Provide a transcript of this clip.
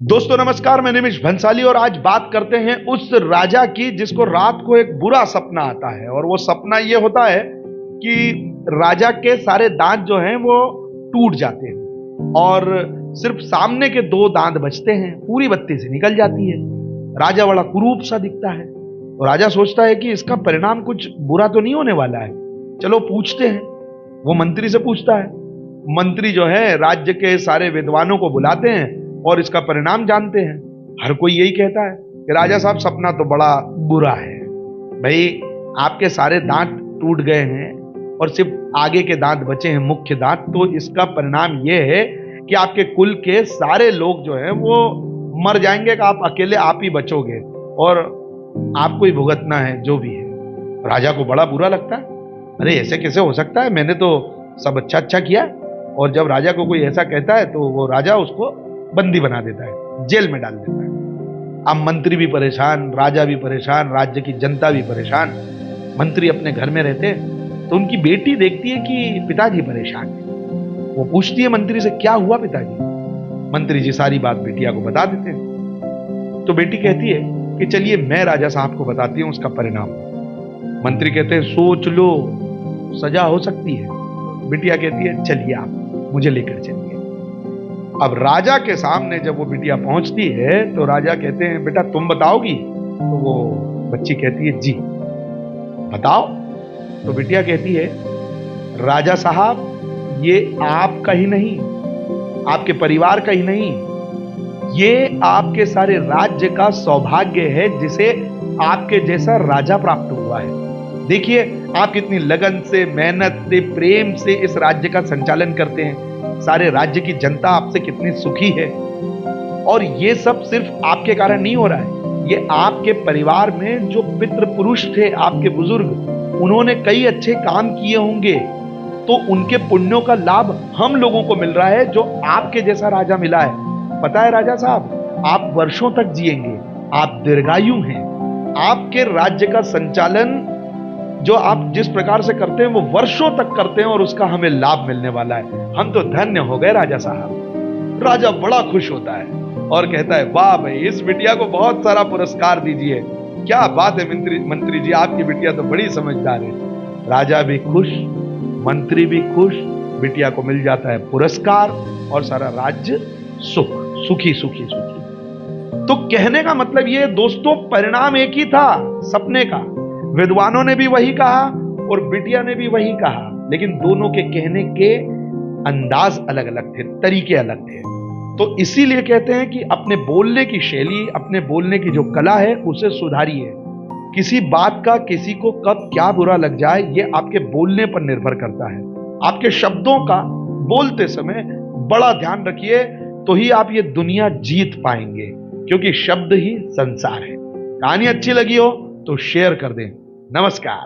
दोस्तों नमस्कार, मैं निमिष भंसाली और आज बात करते हैं उस राजा की जिसको रात को एक बुरा सपना आता है। और वो सपना ये होता है कि राजा के सारे दांत जो हैं वो टूट जाते हैं और सिर्फ सामने के दो दांत बचते हैं, पूरी बत्ती से निकल जाती है। राजा बड़ा कुरूप सा दिखता है तो राजा सोचता है कि इसका परिणाम कुछ बुरा तो नहीं होने वाला है, चलो पूछते हैं। वो मंत्री से पूछता है। मंत्री जो है राज्य के सारे विद्वानों को बुलाते हैं और इसका परिणाम जानते हैं। हर कोई यही कहता है कि राजा साहब सपना तो बड़ा बुरा है। भाई आपके सारे दांत टूट गए हैं और सिर्फ आगे के दांत बचे हैं, मुख्य दांत। तो इसका परिणाम यह है कि आपके कुल के सारे लोग जो हैं वो मर जाएंगे, कि आप अकेले आप ही बचोगे और आपको ही भुगतना है जो भी है। राजा को बड़ा बुरा लगता है, अरे ऐसे कैसे हो सकता है, मैंने तो सब अच्छा किया। और जब राजा को कोई ऐसा कहता है तो वो राजा उसको बंदी बना देता है, जेल में डाल देता है। अब मंत्री भी परेशान, राजा भी परेशान, राज्य की जनता भी परेशान। मंत्री अपने घर में रहते हैं तो उनकी बेटी देखती है कि पिताजी परेशान है। वो पूछती है मंत्री से, क्या हुआ पिताजी? मंत्री जी सारी बात बेटिया को बता देते हैं। तो बेटी कहती है कि चलिए मैं राजा साहब को बताती हूं उसका परिणाम। मंत्री कहते हैं सोच लो, सजा हो सकती है। बिटिया कहती है चलिए आप मुझे लेकर चलिए। अब राजा के सामने जब वो बिटिया पहुंचती है तो राजा कहते हैं बेटा तुम बताओगी? तो वो बच्ची कहती है जी बताओ। तो बिटिया कहती है राजा साहब ये आपका ही नहीं, आपके परिवार का ही नहीं, ये आपके सारे राज्य का सौभाग्य है जिसे आपके जैसा राजा प्राप्त हुआ है। देखिए आप कितनी लगन से, मेहनत से, प्रेम से इस राज्य का संचालन करते हैं। सारे राज्य की जनता आपसे कितनी सुखी है। और ये सब सिर्फ आपके कारण नहीं हो रहा है, ये आपके परिवार में जो पितृ पुरुष थे, आपके बुजुर्ग, उन्होंने कई अच्छे काम किए होंगे तो उनके पुण्यों का लाभ हम लोगों को मिल रहा है जो आपके जैसा राजा मिला है। पता है राजा साहब आप वर्षों तक जिएंगे, आप दीर्घायु हैं। आपके राज्य का संचालन जो आप जिस प्रकार से करते हैं वो वर्षों तक करते हैं और उसका हमें लाभ मिलने वाला है। हम तो धन्य हो गए राजा साहब। राजा बड़ा खुश होता है और कहता है वाह भाई इस बिटिया को बहुत सारा पुरस्कार दीजिए। क्या बात है मंत्री जी, आपकी बिटिया तो बड़ी समझदार है। राजा भी खुश, मंत्री भी खुश, बिटिया को मिल जाता है पुरस्कार और सारा राज्य सुखी सुखी। तो कहने का मतलब ये दोस्तों, परिणाम एक ही था सपने का। विद्वानों ने भी वही कहा और बिटिया ने भी वही कहा, लेकिन दोनों के कहने के अंदाज अलग अलग थे, तरीके अलग थे। तो इसीलिए कहते हैं कि अपने बोलने की शैली, अपने बोलने की जो कला है उसे सुधारिए। किसी बात का किसी को कब क्या बुरा लग जाए ये आपके बोलने पर निर्भर करता है। आपके शब्दों का बोलते समय बड़ा ध्यान रखिए, तो ही आप ये दुनिया जीत पाएंगे, क्योंकि शब्द ही संसार है। कहानी अच्छी लगी हो तो शेयर कर दें। नमस्कार।